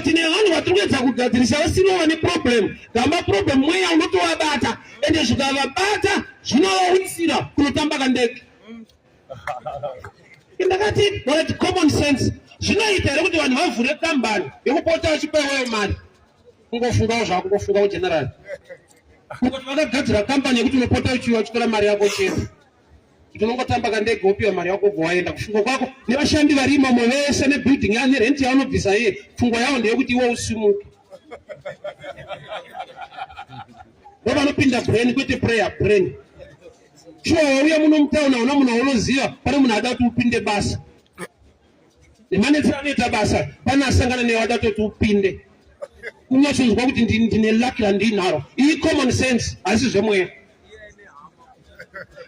tine vanhu vatirikuedza kugadzirisa vasino vane problem. Gamba problem mweya unotovabata ende zvikavabata zvinovawisira kunotamba kandege. Indakati what common sense zvinoita here kuti vanhu vavhure kambani yekupota vachipewayo mari. Kungofungawo zvako kungofunga ugenerali. Kungoti vakagadzira kambani yekuti unopota uchitora mari yako chete. Kuti unongotamba kandege wopiwa mari yako waenda kufunga kwako nevashandi varimo vese nebuilding yane rent yaunobvisa iye pfungwa yavo ndeyekuti iwe usimuke. Vanopinda brain kwete prayer brain. Sure uya muno mutauna una munhu unoziva pane munhu ada kuti upinde basa. Nemanetsera anoita basa pane asangana newe ada kuti upinde. Unyasonzwa kuti ndine lucky randinaro. Iyi common sense asi zvemweya.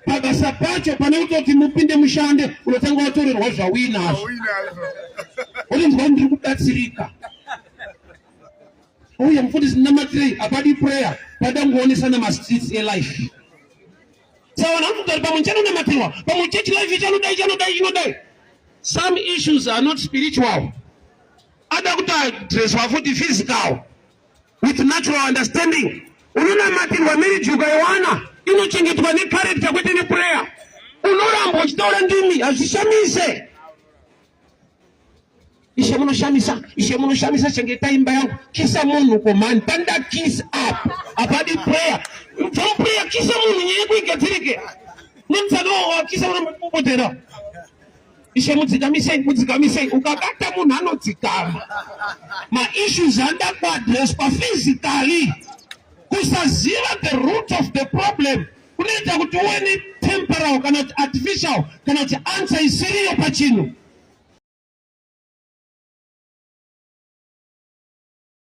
Pabasa pacho pane kutoti mupinde mushande unotanga watorerwa zvawinazvo. Unonzwa ndiri kubatsirika. Uye mufundisi namatirei apadi prayer pada ngoonesa namastreets elife. Sawa nakutori pamunchano namatirwa pamuchurch life chanodai. Some issues are not spiritual. Ada kutadreswa futi physical with natural understanding. Unonamatirwa marriage ukaiwana inochengetwa necharacter kwete neprayer. Unoramba uchitaura ndimi hazvishamise. Ishe munoshamisa chengeta imba yangu. Kisa munhu komani panda kiss up. Apadi prayer. From prayer kisa munhu nyeye kuigadzirike. Nemtsano kisa munhu mupotera. Ishe mudzikamise ukabata munhu anodzikama. Ma issues anda kuaddress pa physically. Kusaziva the root of the problem. Kunoita kuti uwe ni temporal kana artificial kana answer isiriyo pachino.